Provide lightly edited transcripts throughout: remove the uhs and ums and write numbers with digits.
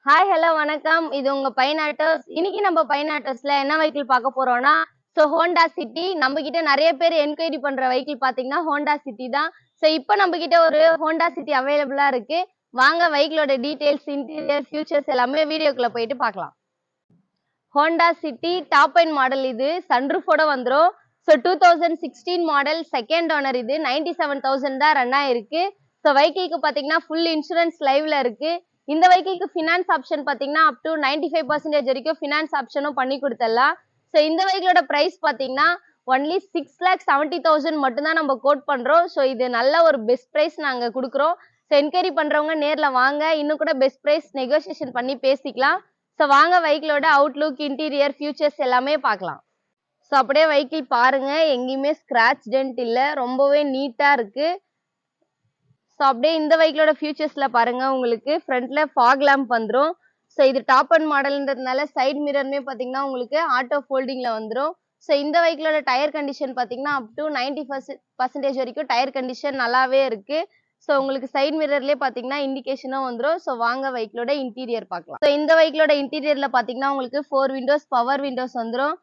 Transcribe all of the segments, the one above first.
Hi hello வணக்கம். இது உங்க பைனாட்டர்ஸ். இன்னைக்கு நம்ம பைனாட்டர்ஸ்ல என்ன வெஹிக்கிள் பார்க்க போறோம்னா, ஹோண்டா சிட்டி. நம்ம கிட்ட நெறைய பேர் என்குயரி பண்ற வெஹிக்கிள் பார்த்தீங்கன்னா, ஹோண்டா சிட்டி தான். இப்ப நம்ம கிட்ட ஒரு ஹோண்டா சிட்டி அவைலபிளா இருக்கு. வாங்க வெஹிக்கிளோட டீடைல்ஸ், இன்டீரியர், ஃபியூச்சர்ஸ் எல்லாமே வீடியோக்குள்ள போயிட்டு பார்க்கலாம். Honda city top end model இது. சன்ரூஃபோட வந்துரும். 2016 மாடல் செகண்ட் ஓனர் இது. 97,000 தான் ரன் ஆயிருக்கு. வெஹிக்கிளுக்கு பார்த்தீங்கன்னா ஃபுல் இன்சூரன்ஸ் லைவ்ல இருக்கு. இந்த வெஹிக்கிளுக்கு ஃபினான்ஸ் ஆப்ஷன் பார்த்தீங்கன்னா அப் டு 95% வரைக்கும் ஃபினான்ஸ் ஆப்ஷனும் பண்ணி கொடுத்துடலாம். இந்த வெஹிக்கிளோட பிரைஸ் பார்த்தீங்கன்னா ஒன்லி 6,70,000 மட்டும் தான் நம்ம கோட் பண்றோம். இது நல்ல ஒரு பெஸ்ட் பிரைஸ் நாங்க கொடுக்குறோம். என்கொயரி பண்றவங்க நேர்ல வாங்க, இன்னும் கூட பெஸ்ட் பிரைஸ் நெகோசியேஷன் பண்ணி பேசிக்கலாம். வாங்க வெஹிக்கிளோட அவுட்லுக், இன்டீரியர், ஃபியூச்சர்ஸ் எல்லாமே பார்க்கலாம். அப்படியே வெஹிக்கிள் பாருங்க, எங்கேயுமே ஸ்கிராச் டென்ட் இல்ல, ரொம்பவே நீட்டா இருக்கு. அப்படியே இந்த வெஹிக்கிளோட ஃபியூச்சர்ஸ்ல பாருங்க, உங்களுக்கு ஃப்ரண்ட்ல ஃபாக் லேம்ப் வந்துரும். இது டாப் அண்ட் மாடல்ன்றதுனால சைடு மிரருமே பாத்தீங்கன்னா உங்களுக்கு ஆட்டோ ஃபோல்டிங்ல வந்துரும். இந்த வெஹிக்கிளோட டயர் கண்டிஷன் பாத்தீங்கன்னா அப் டு 90% வரைக்கும் டயர் கண்டிஷன் நல்லாவே இருக்கு. உங்களுக்கு சைடு மிரர்லயே பாத்தீங்கன்னா இண்டிகேஷனும் வந்துரும். வாங்க வெஹிக்கிளோட இன்டீரியர் பார்க்கலாம். இந்த வெஹிக்கிளோட இன்டீரியர்ல பாத்தீங்கன்னா உங்களுக்கு 4 விண்டோஸ் பவர் விண்டோஸ் வந்துரும்.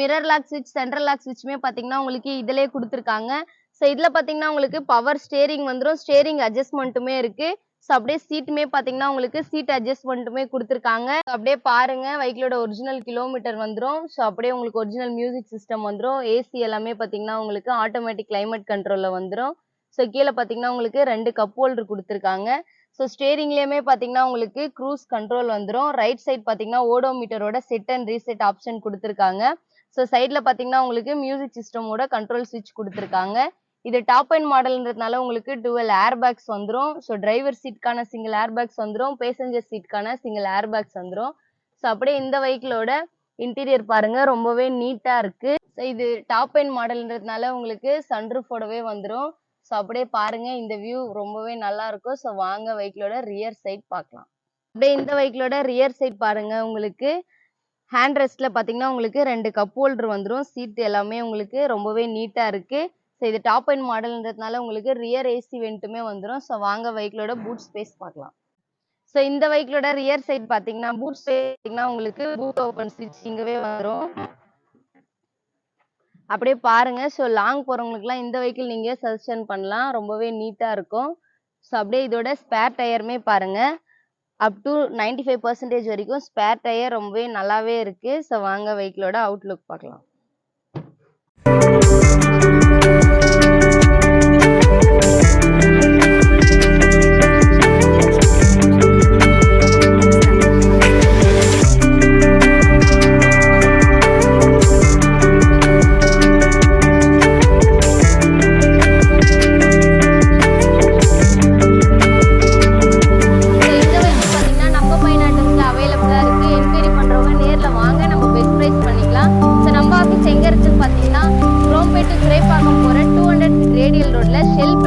மிரர் லாக் ஸ்விட்ச், சென்ட்ரல் லாக் ஸ்விட்ச்மே பாத்தீங்கன்னா உங்களுக்கு இதுலயே கொடுத்துருக்காங்க. இதுல பாத்தீங்கன்னா உங்களுக்கு பவர் ஸ்டேரிங் வந்துரும். ஸ்டேரிங் அட்ஜஸ்ட்மெண்ட்டுமே இருக்கு. அப்படியே சீட்டுமே பாத்தீங்கன்னா உங்களுக்கு சீட் அட்ஜஸ்ட்மெண்ட்டுமே கொடுத்துருக்காங்க. அப்படியே பாருங்க, வெஹிக்கிளோட ஒரிஜினல் கிலோமீட்டர் வந்துரும். அப்படியே உங்களுக்கு ஒரிஜினல் மியூசிக் சிஸ்டம் வந்துரும். ஏசி எல்லாமே பாத்தீங்கன்னா உங்களுக்கு ஆட்டோமேட்டிக் கிளைமேட் கண்ட்ரோல்ல வந்துரும். கீழே பாத்தீங்கன்னா உங்களுக்கு 2 கப் ஹோல்டர் கொடுத்துருக்காங்க. ஸ்டேரிங்லயுமே பாத்தீங்கன்னா உங்களுக்கு க்ரூஸ் கண்ட்ரோல் வந்துரும். ரைட் சைட் பாத்தீங்கன்னா ஓடோமீட்டரோட செட் அண்ட் ரீசெட் ஆப்ஷன் கொடுத்துருக்காங்க. சைட்ல பாத்தீங்கன்னா உங்களுக்கு மியூசிக் சிஸ்டமோட கண்ட்ரோல் ஸ்விட்ச் கொடுத்துருக்காங்க. இது டாப் எண்ட் மாடல்ன்றதுனால உங்களுக்கு டுவெல் ஏர் பேக்ஸ் வந்துரும். டிரைவர் சீட்கான சிங்கிள் ஏர் பேக்ஸ் வந்துரும். பேசஞ்சர் சீட்கான சிங்கிள் ஏர் பேக்ஸ் வந்துரும். அப்படியே இந்த வெஹிக்கிளோட இன்டீரியர் பாருங்க, ரொம்பவே நீட்டா இருக்கு. இது டாப் எண்ட் மாடல்ன்றதுனால உங்களுக்கு சன்ரூஃபோடவே வந்துரும். அப்படியே பாருங்க, இந்த வியூ ரொம்பவே நல்லா இருக்கும். வாங்க வெஹிக்கிளோட ரியர் சைட் பார்க்கலாம். அப்படியே இந்த வெஹிக்கிளோட ரியர் சைட் பாருங்க, உங்களுக்கு ஹேண்ட் ரெஸ்ட்ல பாத்தீங்கன்னா உங்களுக்கு 2 கப் ஹோல்டர் வந்துரும். சீட் எல்லாமே உங்களுக்கு ரொம்பவே நீட்டா இருக்கு. இது டாப் எண்ட் மாடல்ன்றதுனால உங்களுக்கு ரியர் ஏசி வென்ட்டுமே வந்துரும். வாங்க வெஹிக்கிளோட பூட் ஸ்பேஸ் பார்க்கலாம். இந்த வெஹிக்கிளோட ரியர் சைட் பாத்தீங்கன்னா பூட் ஸ்பேஸ் பாத்தீங்கன்னா உங்களுக்கு பூட் ஓபன் ஸ்விட்ச் இங்கவே வந்துரும். அப்படியே பாருங்க, லாங் போறவங்களுக்குலாம் இந்த வெஹிக்கிள் நீங்க சஜஷன் பண்ணலாம். ரொம்பவே நீட்டா இருக்கும். அப்படியே இதோட ஸ்பேர் டயருமே பாருங்க, அப் டு 95% வரைக்கும் ஸ்பேர் டயர் ரொம்பவே நல்லாவே இருக்கு. வாங்க வெஹிக்கிளோட அவுட்லுக் பார்க்கலாம். ரேடியல் ரோட்ல ஷெல்